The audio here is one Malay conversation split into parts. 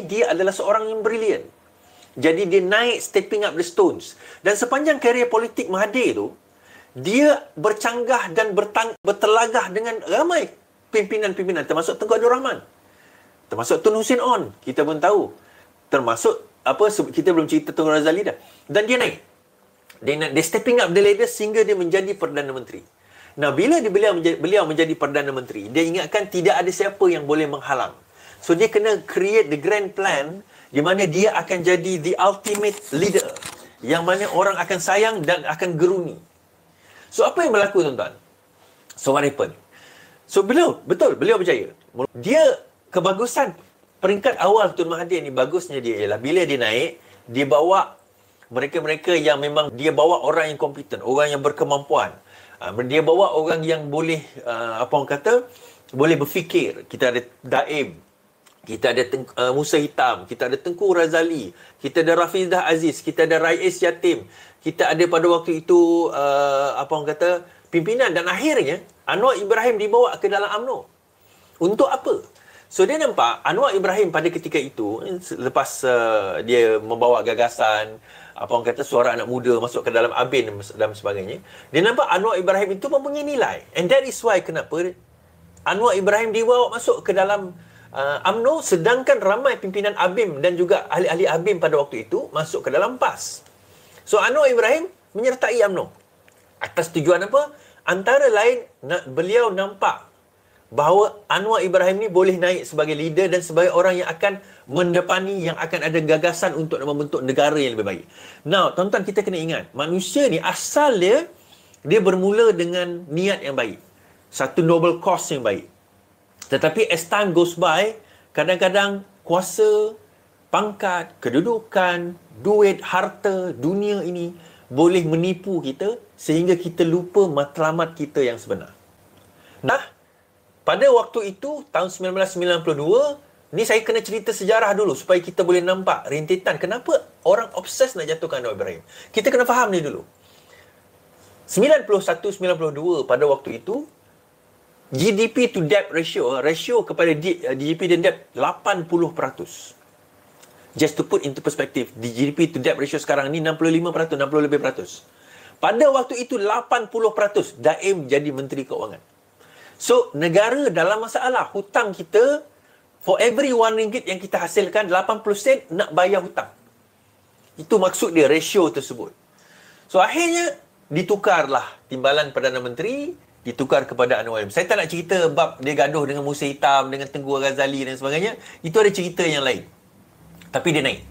dia adalah seorang yang brilian. Jadi dia naik stepping up the stones. Dan sepanjang karier politik Mahathir tu, dia bercanggah dan bertelagah dengan ramai pimpinan-pimpinan, termasuk Tengku Abdul Rahman, termasuk Tun Hussein On, kita pun tahu, termasuk kita belum cerita Tun Razali dah. Dan dia naik. Dia stepping up the ladder sehingga dia menjadi Perdana Menteri. Nah, bila beliau menjadi Perdana Menteri, dia ingatkan tidak ada siapa yang boleh menghalang. So, dia kena create the grand plan di mana dia akan jadi the ultimate leader. Yang mana orang akan sayang dan akan geruni. So, apa yang berlaku, tuan-tuan? So, what happened? So, beliau berjaya. Dia, kebagusan peringkat awal Tun Mahathir ni, bagusnya dia ialah bila dia naik, dia bawa mereka-mereka yang memang, dia bawa orang yang kompeten, orang yang berkemampuan. Dia bawa orang yang boleh, boleh berfikir. Kita ada Daim, kita ada Musa Hitam, kita ada Tengku Razali, kita ada Rafidah Aziz, kita ada Rais Yatim, kita ada pada waktu itu pimpinan, dan akhirnya Anwar Ibrahim dibawa ke dalam UMNO. Untuk apa? So dia nampak Anwar Ibrahim pada ketika itu, lepas dia membawa gagasan suara anak muda masuk ke dalam ABIN dan sebagainya, dia nampak Anwar Ibrahim itu mempunyai nilai, and that is why kenapa Anwar Ibrahim dibawa masuk ke dalam UMNO, sedangkan ramai pimpinan ABIM dan juga ahli-ahli ABIM pada waktu itu masuk ke dalam PAS. So Anwar Ibrahim menyertai UMNO. Atas tujuan apa? Antara lain, beliau nampak bahawa Anwar Ibrahim ni boleh naik sebagai leader dan sebagai orang yang akan mendepani, yang akan ada gagasan untuk membentuk negara yang lebih baik. Now, tuan-tuan, kita kena ingat, manusia ni asal dia bermula dengan niat yang baik. Satu noble cause yang baik. Tetapi as time goes by, kadang-kadang kuasa, pangkat, kedudukan, duit, harta, dunia ini boleh menipu kita sehingga kita lupa matlamat kita yang sebenar. Nah, pada waktu itu, tahun 1992, ni saya kena cerita sejarah dulu supaya kita boleh nampak rintitan kenapa orang obses nak jatuhkan Anwar Ibrahim. Kita kena faham ni dulu. 91-92 pada waktu itu, GDP to debt ratio kepada GDP dan debt 80%. Just to put into perspective, the GDP to debt ratio sekarang ni 65%, 60 lebih peratus. Pada waktu itu 80%, Daim jadi Menteri Keuangan. So, negara dalam masalah. Hutang kita, for every RM1 yang kita hasilkan, 80 sen nak bayar hutang. Itu maksud dia, ratio tersebut. So, akhirnya ditukarlah timbalan Perdana Menteri, ditukar kepada Anwar Ibrahim. Saya tak nak cerita bab dia gaduh dengan Musa Hitam, dengan Tengku Razali dan sebagainya. Itu ada cerita yang lain. Tapi dia naik.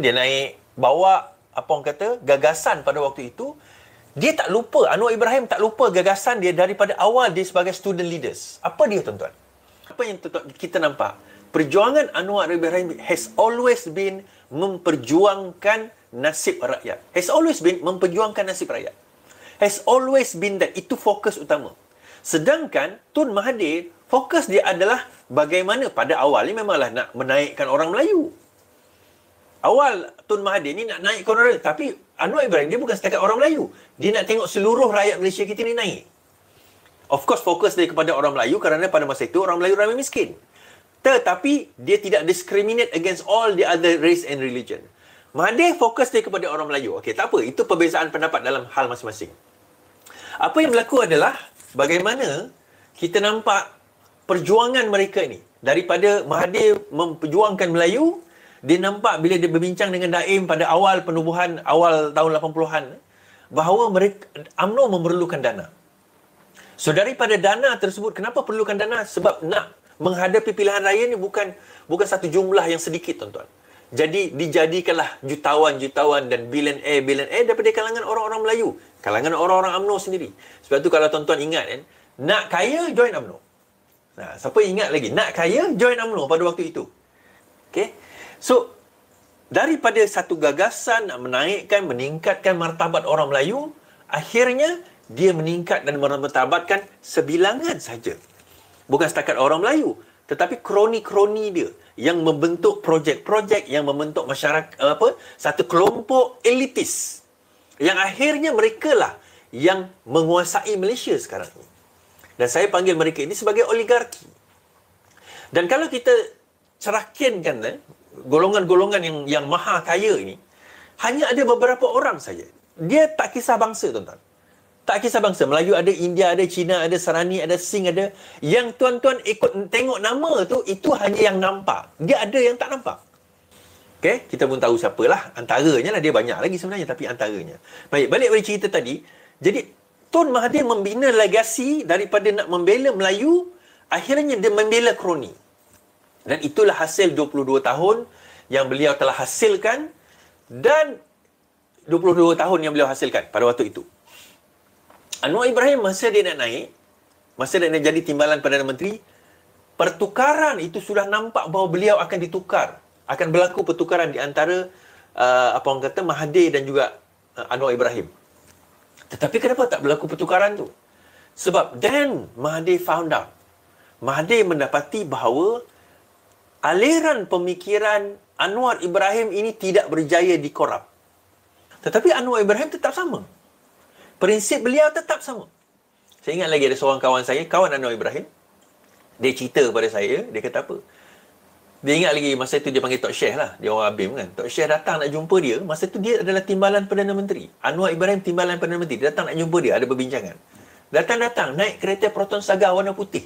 Dia naik, bawa gagasan pada waktu itu. Dia tak lupa, Anwar Ibrahim tak lupa gagasan dia daripada awal dia sebagai student leaders. Apa dia, tuan-tuan? Apa yang kita nampak? Perjuangan Anwar Ibrahim has always been memperjuangkan nasib rakyat. Has always been memperjuangkan nasib rakyat. Has always been that. Itu fokus utama. Sedangkan Tun Mahathir, fokus dia adalah bagaimana pada awal ni memanglah nak menaikkan orang Melayu. Awal Tun Mahathir ni nak naikkan orang Melayu. Tapi Anwar Ibrahim dia bukan setakat orang Melayu. Dia nak tengok seluruh rakyat Malaysia kita ni naik. Of course, fokus dia kepada orang Melayu kerana pada masa itu orang Melayu ramai miskin. Tetapi dia tidak discriminate against all the other race and religion. Mahathir fokus dia kepada orang Melayu. Okey, tak apa. Itu perbezaan pendapat dalam hal masing-masing. Apa yang berlaku adalah bagaimana kita nampak perjuangan mereka ni. Daripada Mahathir memperjuangkan Melayu, dia nampak bila dia berbincang dengan Daim pada awal penubuhan, awal tahun 80-an, bahawa UMNO memerlukan dana. So daripada dana tersebut, kenapa perlukan dana? Sebab nak menghadapi pilihan raya ni bukan satu jumlah yang sedikit, tuan-tuan. Jadi dijadikanlah jutawan-jutawan dan billionaire daripada kalangan orang-orang Melayu, kalangan orang-orang UMNO sendiri. Sebab tu kalau tuan-tuan ingat kan, nak kaya join UMNO. Nah, siapa ingat lagi? Nak kaya join UMNO pada waktu itu. Okey. So daripada satu gagasan nak meningkatkan martabat orang Melayu, akhirnya dia meningkat dan memartabatkan sebilangan saja. Bukan setakat orang Melayu, tetapi kroni-kroni dia yang membentuk projek-projek, yang membentuk masyarakat, satu kelompok elitis. Yang akhirnya mereka lah yang menguasai Malaysia sekarang ini. Dan saya panggil mereka ini sebagai oligarki. Dan kalau kita cerakinkan golongan-golongan yang maha kaya ini, hanya ada beberapa orang saja. Dia tak kisah bangsa, tuan-tuan. Tak kisah bangsa. Melayu ada, India ada, Cina ada, Sarani ada, Sing ada. Yang tuan-tuan ikut tengok nama tu, itu hanya yang nampak. Dia ada yang tak nampak. Okay? Kita pun tahu siapalah. Antaranya lah. Dia banyak lagi sebenarnya, tapi antaranya. Baik, balik pada cerita tadi. Jadi, Tun Mahathir membina legasi daripada nak membela Melayu, akhirnya dia membela kroni. Dan itulah hasil 22 tahun yang beliau telah hasilkan, dan 22 tahun yang beliau hasilkan pada waktu itu. Anwar Ibrahim, masa dia nak naik, masa dia nak jadi timbalan Perdana Menteri, pertukaran itu sudah nampak bahawa beliau akan ditukar. Akan berlaku pertukaran di antara apa orang kata, Mahathir dan juga Anwar Ibrahim. Tetapi kenapa tak berlaku pertukaran tu? Sebab then Mahathir found out. Mahathir mendapati bahawa aliran pemikiran Anwar Ibrahim ini tidak berjaya dikorup. Tetapi Anwar Ibrahim tetap sama. Prinsip beliau tetap sama. Saya ingat lagi ada seorang kawan saya, kawan Anwar Ibrahim. Dia cerita kepada saya, dia kata apa? Dia ingat lagi masa itu dia panggil Tok Syekh lah. Dia orang Abim kan. Tok Syekh datang nak jumpa dia. Masa tu dia adalah timbalan Perdana Menteri. Anwar Ibrahim timbalan Perdana Menteri. Dia datang nak jumpa dia, ada perbincangan. Datang-datang, naik kereta Proton Saga warna putih.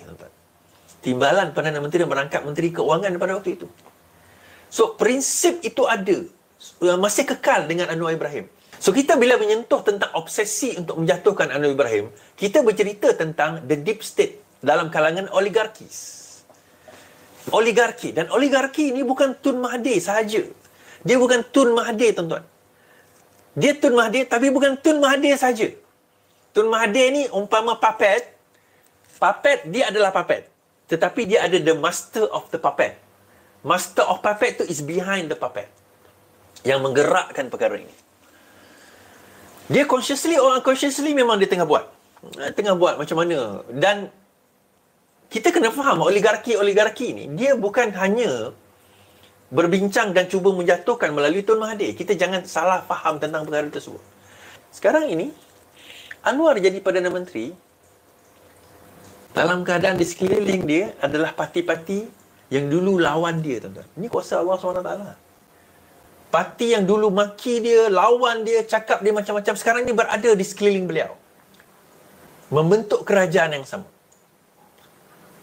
Timbalan Perdana Menteri merangkap Menteri Keuangan pada waktu itu. So, prinsip itu ada. Masih kekal dengan Anwar Ibrahim. So, kita bila menyentuh tentang obsesi untuk menjatuhkan Anwar Ibrahim, kita bercerita tentang the deep state dalam kalangan oligarkis. Oligarki. Dan oligarki ini bukan Tun Mahathir sahaja. Dia bukan Tun Mahathir, tuan-tuan. Dia Tun Mahathir, tapi bukan Tun Mahathir sahaja. Tun Mahathir ni umpama puppet. Puppet, dia adalah puppet. Tetapi dia ada the master of the puppet. Master of puppet tu is behind the puppet. Yang menggerakkan perkara ini. Dia consciously or unconsciously memang dia tengah buat. Tengah buat macam mana. Dan kita kena faham oligarki ni, dia bukan hanya berbincang dan cuba menjatuhkan melalui Tun Mahathir. Kita jangan salah faham tentang perkara tersebut. Sekarang ini, Anwar jadi Perdana Menteri, dalam keadaan di sekeliling dia adalah parti-parti yang dulu lawan dia, tuan-tuan. Ini kuasa Allah SWT. Parti yang dulu maki dia, lawan dia, cakap dia macam-macam, sekarang ni berada di sekeliling beliau. Membentuk kerajaan yang sama.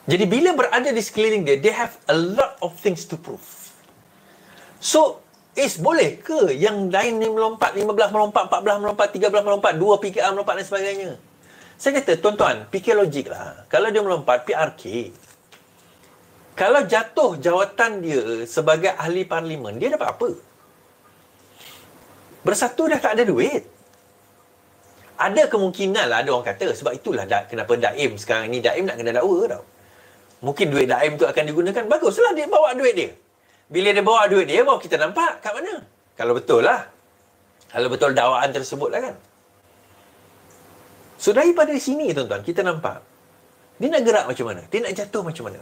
Jadi bila berada di sekeliling dia, they have a lot of things to prove. So, boleh ke yang lain ni melompat, 15 melompat, 14 melompat, 13 melompat, 2 PKR melompat dan sebagainya? Saya kata, tuan-tuan, fikir logik lah. Kalau dia melompat, PRK. Kalau jatuh jawatan dia sebagai ahli parlimen, dia dapat apa? Bersatu dah tak ada duit. Ada kemungkinan lah, ada orang kata, sebab itulah kenapa Daim sekarang ni, Daim nak kena dakwa tau. Mungkin duit Daim tu akan digunakan. Baguslah dia bawa duit dia. Bila dia bawa duit dia, baru kita nampak kat mana. Kalau betul lah. Kalau betul dakwaan tersebut lah kan. So daripada sini tuan-tuan, kita nampak. Dia nak gerak macam mana? Dia nak jatuh macam mana?